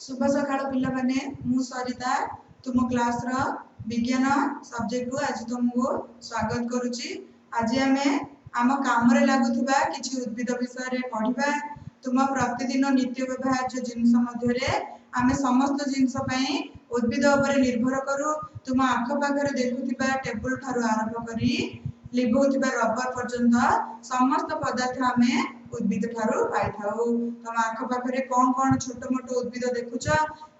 शुभ सकाळ पिला माने मु सरिता तुम क्लास रो विज्ञान सब्जेक्ट को आज तुमको स्वागत करूची। आज आमे आम काम रे लागुथिबा किछि उद्भिद विषय रे पढिबा। तुम प्रतिदिन नित्य व्यवहार्य जिनिस मध्य रे आमे समस्त जिनिस पई उद्भिद उपरे निर्भर करू। तुम आख पाखरे देखुथिबा टेबल ठारू आरंभ करी लिभौथिबा रबर पर्यंत समस्त पदार्थ आमे उद्भिद ठारू पाई थाउ। तुम आख पाखरे कोन कोन छोट मोट उद्भिद देखुछ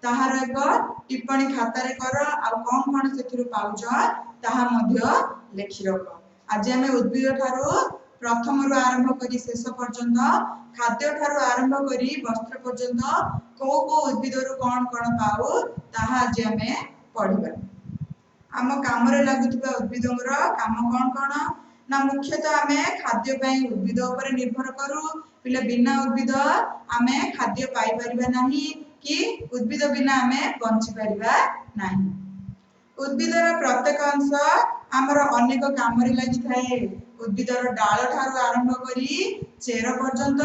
ताहार एक टिप्पणी खाता रे कर आ कोन कोन सेथिरु पाउछ ताहा मध्य लेखि रख। आज आमे उद्भिद ठारू प्रथम रु आरंभ करी शेष पर्यंत खाद्य ठारू आरंभ करी वस्त्र पर्यंत को उद्भिद रु कोन कोन पाउ ताहा आज आमे पढिबा। आम काम रे लागुथिबा उद्भिदर काम कोन कोन ना मुख्यतः आमे खाद्य पई उद्भिद उपरे निर्भर करू। पिले बिना उद्भिद आमे खाद्य पाई परिबा नाही कि उद्भिद बिना आमे बंची परिबा नाही। उद्भिदर प्रत्येक अंश आमर अनेक काम रे लागि थाए। उद्भिदर डाल ठारू आरंभ करी चेर पर्यंत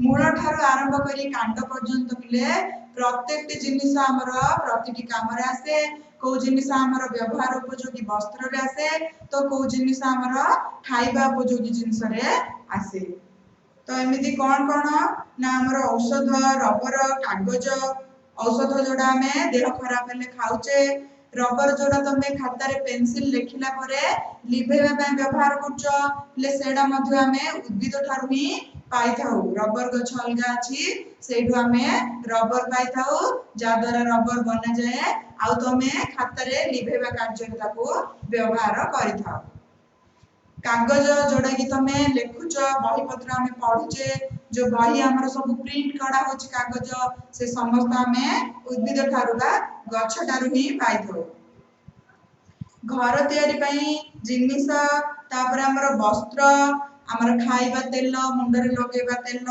मूल ठारू आरंभ करी कांड पर्यंत पिले प्रत्येक जिनिस आमर प्रतिटी काम रे आसे। को जिनिस आमर व्यवहार उपयोगी वस्त्र रे आसे तो को जिनिस आमर खाइबा उपयोगी जिनिस रे आसे। तो एमिति कोन कोन ना आमर औषध रबर कागज औषध जोड़ा हमें देह खराब हेले खाउचे रबर जोड़ा तमे खाता रे पेंसिल लेखिला परे लिभेबा पय व्यवहार करछो ले सेडा मध्ये हमें उद्भिद ठारू ही पाई थाउ। रबर गछ अलगा अछि सेडु हमें रबर पाई थाउ जा द्वारा रबर बना जाए आ तमे खाता रे लिभेबा कार्य ताको व्यवहार करि थाउ। कागज जोड़ा कि तमे लेखुच बही पत्र हमें पढुचे जो बही हमर सब प्रिंट करा होच कागज से समस्त हमें उद्भिद ठारू बा गछ ठारू ही पाई थाउ। घर तयारी पई जिनिस तापर हमर वस्त्र हमर खाइबा तेल मुंडरे लगेबा तेल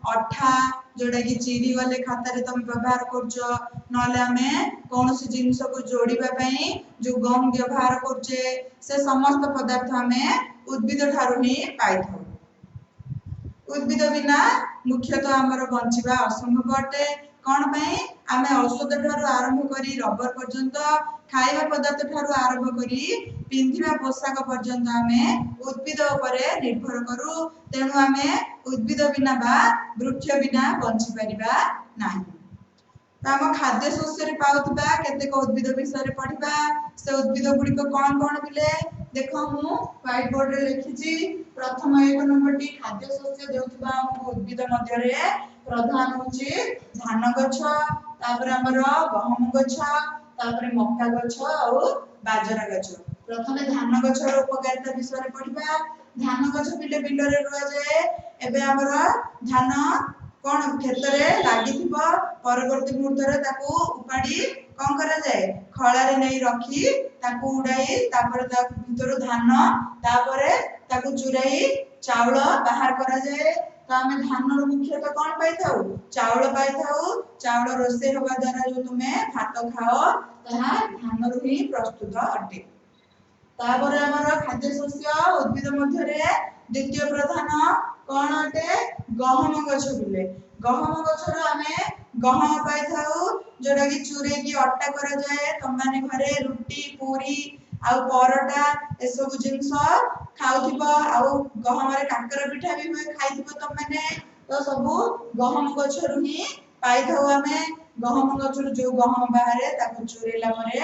अठा जोड़ा कि चिरी गले खाता रे तमे व्यवहार करछो नले हमें कोनोसी जिनिस को जोड़ीबा पई जो गम व्यवहार करछे से समस्त पदार्थ हमें उद्भिद ठारू ही पाई थाउ। उद्भिद बिना मुख्यतः हमर बंचिबा असंभव अटे। कोन पई आमे औषध ठारू आरंभ करी रबर पर्यंत खाइबा पदार्थ ठारू आरंभ करी पिंधिबा पोशाक पर्यंत आमे उद्भिद उपरे निर्भर करू। तेनु आमे उद्भिद बिना बा वृक्ष बिना बंची परिबा नाही। तो आम खाद्य शस्य रे पाउतबा केतेक उद्भिद विषय रे पढिबा। से उद्भिद गुडी को कोन कोन बिले देखो मु व्हाइट बोर्ड रे लिखिची। प्रथम एक नंबर टी खाद्य शस्य देउतबा हम उद्भिद मध्य रे प्रधान होची धान गछ तापर हमर गहम गछ तापर मक्का गछ और बाजरा गछ। प्रथमे धान गछ रो उपकारिता विषय रे पढिबा। धान गछ बिले बिल रे रुआ जाए एबे हमर धान कोन खेत रे लागि थिबो परवर्ती मुहूर्त रे ताको उपाडी कोन करा जाए खळा रे नै रखी ताको उडाई तापर ता भितर धान तापरे ताको चुराई चावल बाहर करा जाए। तो आमे धान रो मुख्यतः कोन पाई थाउ चावल पाई थाउ। चावल रोसे होबा द्वारा जो तुमे भात खाओ ताहा धान रो ही प्रस्तुत अटे। तापर हमर खाद्य शस्य उद्भिद मध्य रे द्वितीय प्रधान कोन अटे गहम गछ बिले। गहम गछ रो आमे गहम पाई थाउ जोडा कि चुरे की अट्टा करा जाए। तम माने घरे रुटी पूरी आ परोटा ए सब जिंस खाउथिबो आ गहम रे काकर पिठा भी होय खाइथिबो तम माने तो सब गहम गछ रो ही पाई थाउ। आमे गहम गछ रो जो गहम बाहरे ताको चुरेला परे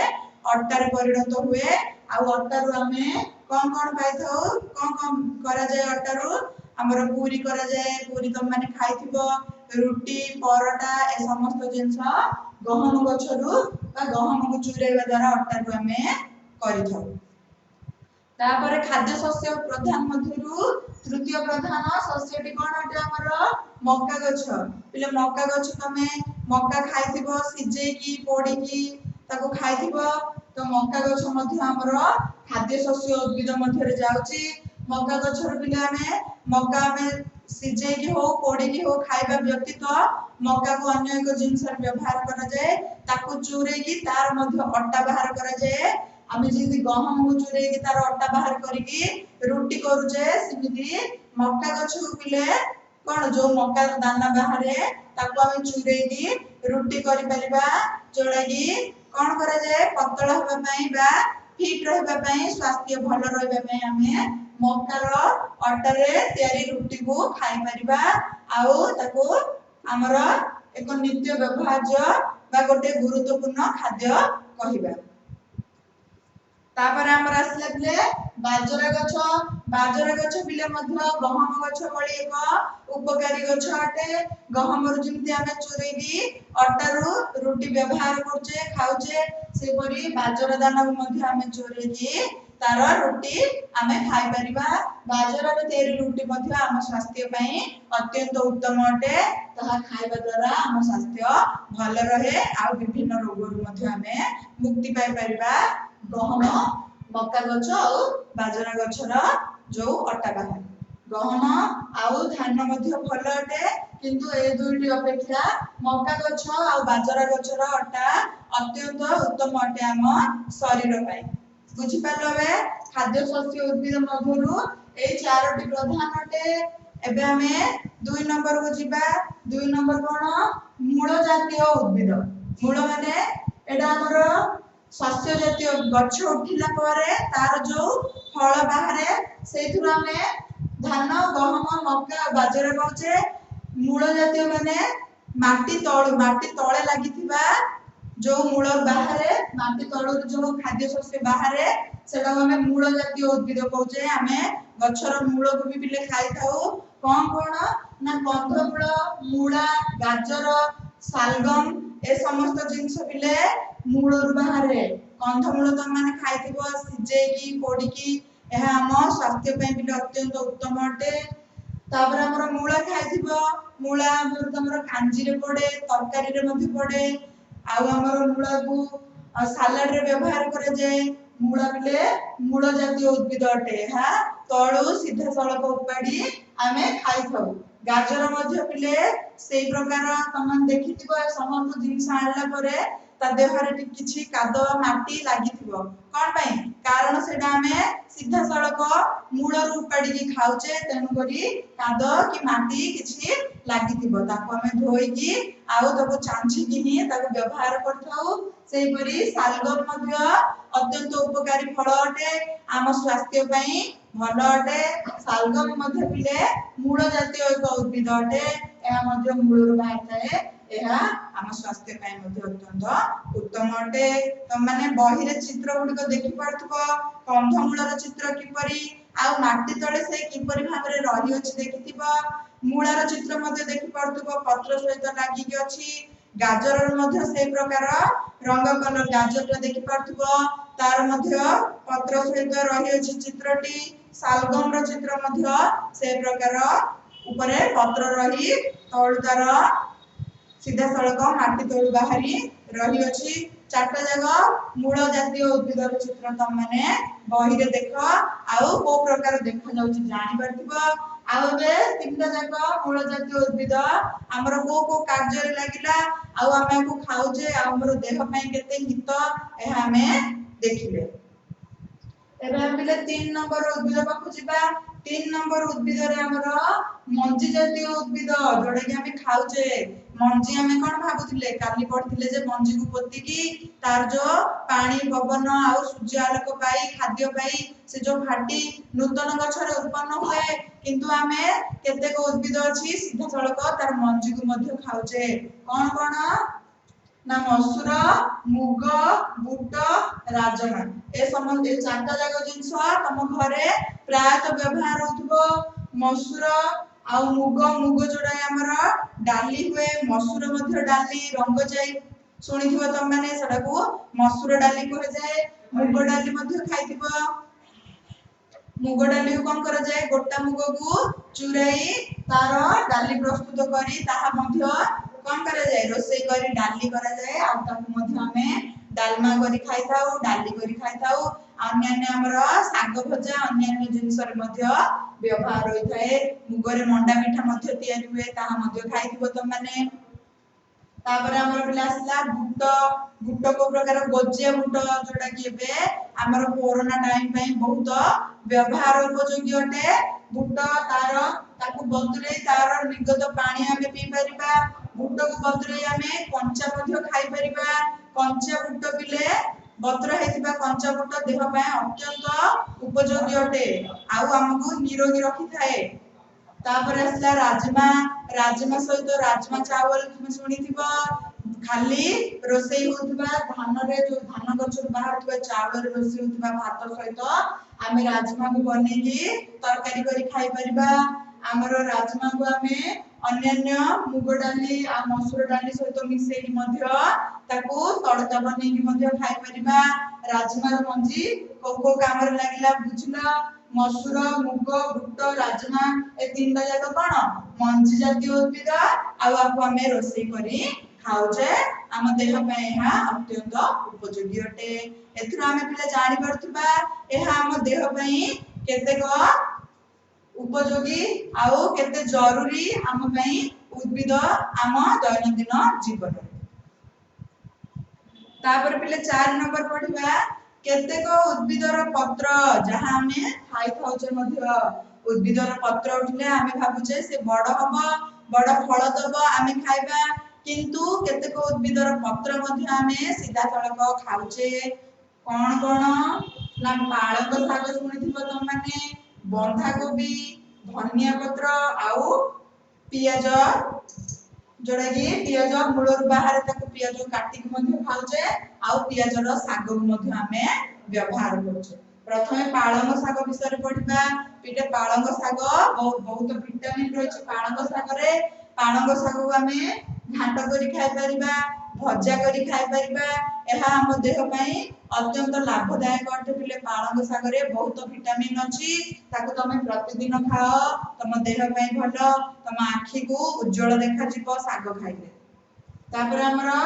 अट्टा रे परिणत हुए आ अट्टा रो आमे कोन कोन पाई थाउ कोन करा जाए अट्टा रो हमर पूरी करा जाए। पूरी तम माने खाइथिबो रुटी परोटा ए समस्त जिंस गहम गछ रो बा गहम को चुरेवा द्वारा अट्टा रो आमे करि थाउ। तापर खाद्य शस्य प्रधान मध्यरु तृतीय प्रधान शस्यटी कोन अटे हमर मक्का गछ। पिले मक्का गछ तमे मक्का खाइथिबो सिजे की पोडी की ताको खाइथिबो तो मक्का गछ मध्य हमर खाद्य शस्य उद्भिद मध्य रे जाउची। मक्का गछ रो पिले आमे मक्का में सिजे की हो पोडी की हो खाइबा व्यतीत मक्का को अन्य एक जिंस रे व्यवहार करा जाए। ताको चूरे की तार मध्य अट्टा बाहर करा जाए। आमे जेदी गहम को चूरे की तार अट्टा बाहर करी की रोटी करू जे सिमिति मक्का गछ को पिले कौन जो मका दाना बाहर ताको आम चुरेगी रुटी करि परिबा जोड़ा कि कौन करा जाए पतला होबा पई बा फिट रहबा पई स्वास्थ्य भल रहबा पई आमे मकार अटा रे तयारी रुटी को खाई परिबा आउ ताको हमर एक नित्य व्यवहार्य बा गोटे गुरुत्वपूर्ण खाद्य कहिबा। तापर हमर आसले बिले बाजरा गछ बिले मध्य गहम गछ भली एक उपकारी गछ अटे। गहम रु जेमति आमे चुरेगी अटारू रुटी व्यवहार करछे खाउछे से परी बाजरा दाना मध्य आमे चुरेगी तार रुटी आमे खाई परिबा। बाजरा रे तेरी रुटी मध्य आम स्वास्थ्य पई अत्यंत उत्तम अटे। ताहा खाइबा द्वारा आम स्वास्थ्य भल रहे आ विभिन्न रोग रु मध्य आमे मुक्ति पाई परिबा। गहम मका गछ और बाजरा गछर जो अटा बाहर गहम आउ धान मध्य भल अटे किंतु ए दुईटी अपेक्षा मका गछ और बाजरा गछर अटा अत्यंत उत्तम अटे आम शरीर पई। बुझी पालो बे खाद्य शस्य उद्भिद मध्यरु ए चारोटी प्रधान अटे। एबे हमें 2 नंबर को जिबा। 2 नंबर कोन मूल जातीय उद्भिद। मूल माने एडा हमर शस्य जातीय गछ उठिला परे तार जो फल बाहरे सेथुर हमें धान गहम मक्का बाजरा कहचे। मूल जातीय माने माटी तळे लागिथिबा जो मूल बाहरे माटी तळुर जो खाद्य शस्य बाहरे सेटा हमें मूल जातीय उद्भिद कहचे। हमें गछर मूल को भी बिले खाई थाउ कोन कोन ना कंदमूल मूला गाजर सालगम ए समस्त जिंस बिले मूलर बाहरे। कंदमूल तो माने खाइथिबो सिजेकी पोडीकी एहा हम स्वास्थ्य पई बिले अत्यंत उत्तम अटे। तापर हमर मूला खाइथिबो मूला जो हमर कांजी रे पड़े तरकारी रे मध्ये पड़े आउ हमर मूला को सलाड रे व्यवहार करे जाय। मूला बिले मूल जातीय उद्भिद अटे। हा तळु सीधा सड़क उपाड़ी आमे खाई थाउ। गाजर मध्ये बिले सेई प्रकार तमन देखिथिबो समस्त जिंस आनला परे ता देहरे किछि कादो माटी लागिथिबो कोन पई कारण सेडा हमें सीधा सड़क मूल रु उपाड़ी की खाउचे तेनु करी कादो कि माटी किछि लागिथिबो ताको हमें धोई की आउ ताको चांची की ही ताको व्यवहार करथाउ। सेई परी सालगम मध्ये अत्यंत उपकारी फल अटे आम स्वास्थ्य पई भल अटे। सालगम मध्ये पिले मूल जातीय एक उद्भिद अटे। एहा मध्ये मूल रु बाहरताए एहा आम स्वास्थ्य पई मध्ये अत्यंत उत्तम अटे। त माने बहिरे चित्र गुडी को देखि पारथुको कंधमूलर चित्र किपरि आ माटी तळे से किपरि भाबरे रही अछि देखिथिबो। मूलार चित्र मध्ये देखि पारथुको पत्र सहित लागि कि अछि। गाजर मध्ये से प्रकार रंग कलर गाजर देखि पारथुको तार मध्ये पत्र सहित रही अछि चित्रटी। सालगम रो चित्र मध्ये से प्रकार ऊपरे पत्र रही तळु तार सीधा सड़क माटी तळु बाहरी रही अछि। चारटा जगह मूल जातीय उद्भिदर चित्र तम माने बही रे देख आउ को प्रकार देखा जाउछि जानि परथिबो। आउ बे तीनटा जगह मूल जातीय उद्भिद हमर को कार्य रे लागिला आउ हमें को खाउजे हमर देह पई केते हित एहा हमें देखिले। एबे हम बिले 3 नंबर उद्भिद पाखु जिबा। 3 नंबर उद्भिद रे हमर मंजी जातीय उद्भिद जोडा कि हमें खाउचे। मंजी हमें कोन भाबुथिले काली पढथिले जे मंजी को पोती की तार जो पानी पवन आउ सूर्य आलोक पाई खाद्य पाई से जो फाटी नूतन गछरे उत्पन्न होए किंतु हमें केते को उद्भिद अछि सीधा सड़क तार मंजी को मध्ये खाउचे। कोन कोन ना मसूर मुग बुट राजमा ए समस्त ए चारटा जाग जिंस तम घरे प्रायत व्यवहार होथबो। मसूर आ मुग जोड़ा हमर डाली हुए मसूर मध्ये डाली रंग जाय सुनिथिबो तम माने सेडा को मसूर डाली कहे जाय। मुग डाली मध्ये खाइथिबो। मुग डाली को कोन कर जाय गोटा मुग को चुराई तार डाली प्रस्तुत करी ताहा मध्ये कोन कर जाय रोसई करी डाली करा जाय आ ताकू मध्ये हमें डालमा करी खाइथाउ डाली करी खाइथाउ। अन्यान्य हमर साग भजा अन्यान्य जिंस रे मध्ये व्यवहार होई थाए। मुगरे मंडा मिठा मध्ये तयारी हुए ताहा मध्ये खाइथिबो तम माने। तापर हमर बिला आसला बुट को प्रकार गोजिया बुट जोडा कि एबे हमर कोरोना टाइम पई बहुत व्यवहार उपयोगी अटे। बुट तार ताकू बतुरे तार निर्गत पानी आमे पी परिबा बुट को बतुरे आमे कंचा मध्य खाई परिबा कंचा बुट पिले बतुरा हेतिबा कंचा बुट देह पय अत्यंत उपयोगी अटे आउ हमकु निरोगी रखि थाए तापर असला राजमा राजमा सहित राजमा चावल तुम सुनिथिबा खाली रोसई होतबा धान रे जो धान गछर बाहरतबा चावल रोसई होतबा भात सहित आमे राजमा को बनेगी तरकारी करी खाई परिबा हमरो राजमा को आमे अन्य मुग डाली आ मसूर डाली सहित मिसेई मध्य ताकू तड़का बनेगी मध्य खाई परिबा राजमा रो मंजी को कामर लागिला बुझला मसूर मुग बुट राजमा ए तीनटा जाक कोन मंजी जातीय उद्भिद आ आपको हमें रोसई करी खाउजे हम देह पे यह अत्यंत उपयोगी अटे एथुर हमें पिला जानि परथबा यह हम देह पे केते को उपयोगी आउ केते जरूरी हम पे उद्भिद हम दैनंदिन जीवन तापर पिले 4 नंबर पढिबा केतेक उद्भिदर पत्र जहां हमें खाई खाउचे मध्य उद्भिदर पत्र उठले हमें भाबुचे से बड़ हबो बड़ फल दबो हमें खाइबा किंतु केतेक उद्भिदर पत्र मध्य हमें सीधा सड़क खाउचे कोन ना पालक शाक सुनिथिबो त माने बंधा गोभी धनिया पत्र आउ पियाज जोड़ा कि पियाज मूलर बाहर ताको पियाज काटी के मध्य खाउचे आउ पियाज रो साग मध्य हमें व्यवहार करछे प्रथमे पालंग साग विषय पढिबा पिटे पालंग साग बहुत विटामिन रहिछ पालंग साग रे पालंग साग को हमें घांट करी खाइ परिबा भजा करी खाइ परिबा एहा हम देह पई अत्यंत लाभदायक अटे पिले पालंग साग रे बहुत विटामिन अछि ताको तमे प्रतिदिन खाओ तम देह पई भलो तम आखी को उज्जवल देखा जीव साग खाइले तापर हमरा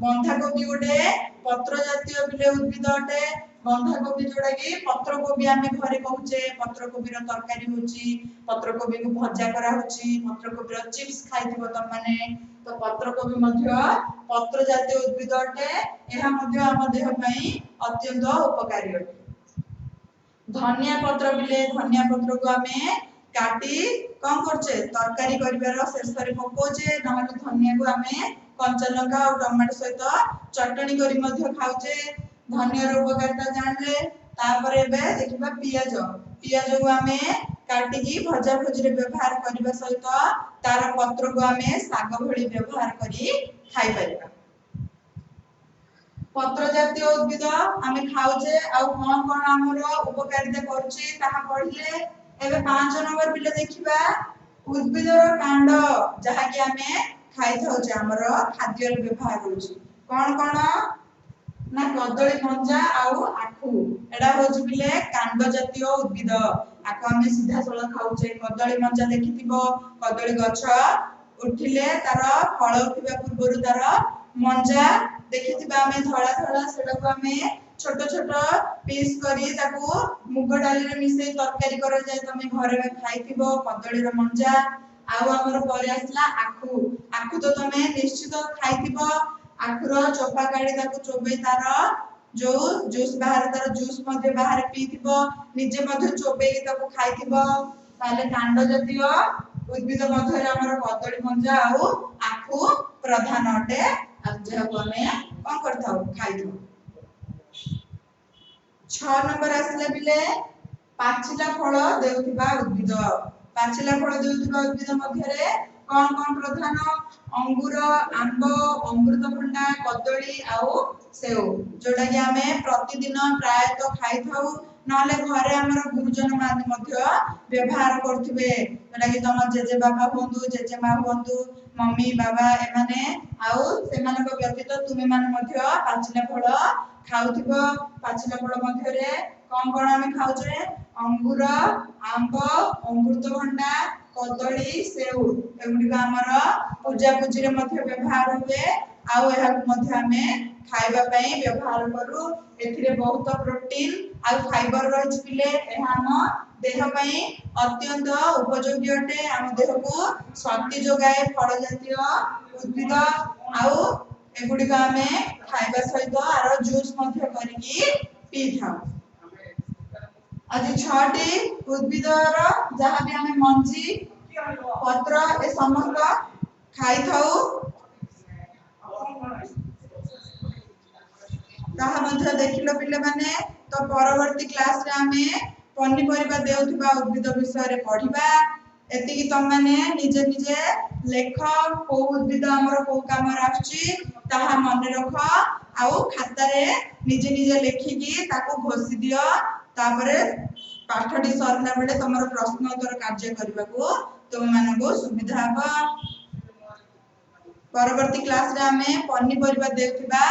बंधा गोभी गोटे पत्र जातीय पिले उद्भिद अटे बंधा गोभी जोड़ा कि पत्र गोभी आमे घरे कहूचे पत्र गोभी रो तरकारी होची पत्र गोभी को भजा करा होची पत्र गोभी रो चिप्स खाइथिबो त माने तो पत्र गोभी मध्य पत्र जातीय उद्भिद अटे एहा मध्य हम देह पई अत्यंत उपकारी अटे धनिया पत्र बिले धनिया पत्र को आमे काटी कम करछे तरकारी करिवार शेष रे पकोचे नहले धनिया को आमे कंचा लंका और टमाटो सहित चटनी करी मध्य खाउचे धनिया रो उपकारिता जानले तापर एबे देखिबा पियाज पियाज को आमे काटी की भजा भजी रे व्यवहार करिबा सहित तार पत्र को आमे साग भଳି व्यवहार करी खाइ परिबा पत्र जातीय उद्भिद आमे खाउचे आ कोन कोन हमरो उपकारिता करछि ताहा पढिले एबे 5 नंबर पिले देखिबा उद्भिदर कांड जहा कि आमे खाइ थाउचे हमरो खाद्य रे व्यवहार होछि कोन ना कदली मंजा आउ आखु एडा होछि पिले कांड जातीय उद्भिद आको हमें सीधा सळ खाउचे कदली मंजा देखिथिबो कदली गछ उठिले तार फळ उठिबा पूर्वरु तार मंजा देखिथिबा हमें धळा धळा सेडा को हमें छोट छोट पीस करी ताको मुग डाली रे मिसे तरकारी कर जाय तमे घरे में खाइथिबो कदली रो मंजा आउ हमर परे आसला आखु आखु तो तमे निश्चित खाइथिबो आखुर चोपा काढी ताको चोबे तार जो जूस बाहर तार जूस मध्ये बाहर पीथिबो निजे मध्ये चोबे ताको खाइथिबो ताले कांड जातीय उद्भिद मध्ये हमर कदली मंजा आउ आखु प्रधान अटे आज हमें कोन करथाउ खाइथु 6 नंबर आसले बिले पाचिला फल देउथिबा उद्भिद पाचिला फल देउथिबा उद्भिद मध्ये रे कोन प्रधान अंगूर आंब अमृतभंडा कदली आउ सेव जोडा कि हमें प्रतिदिन प्राय तो खाइ थाउ नले घरे हमर गुरुजन मान मध्ये व्यवहार करथिबे जोडा कि तम जेजे बाबा होंदु जेजे मा होंदु मम्मी बाबा एमाने आउ सेमान को व्यतीत तुमे मान मध्ये पाचिला फल खाउथिबो पाचिला फल मध्ये रे कोन हमें खाउछे अंगूर आंब अमृतभंडा कदली सेव एगुडी हमर पूजा पूजी रे मध्ये व्यवहार हुए आउ एहा मध्ये हमें खाइबा पई व्यवहार करू एथिरे बहुत प्रोटीन आ फाइबर रहिछ पिले एहा हम देह पई अत्यंत उपयोगी अटे हम देह को शक्ति जोगाए फल जातीय उद्भिद आउ एगुडी हमें खाइबा सहित आरो जूस मध्ये करिकी पी थाउ आज 6टी उद्भिदर जहा भी हमें मंजी पत्र ए समस्त खाई थाउ ताहा मध्य देखिलो पिले माने। तो परवर्ती क्लास रे आमे पनिपरिबा देउथिबा उद्भिद विषय रे पढिबा। एतिकी तुम माने निजे निजे लेख को उद्भिद हमर को काम राखची ताहा मन रख आउ खाता रे निजे निजे लेखिकी ताको घोषि दियो। तापरे पाठटी सरला बेले तमरो प्रश्न उत्तर कार्य करबा को तुम मानको सुविधा हबा। परवर्ती क्लास रे आमे पनिपरिबा देउथिबा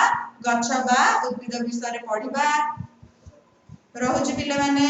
गछ बा उद्भिद विषय रे पढिबा। रहुची पिले माने।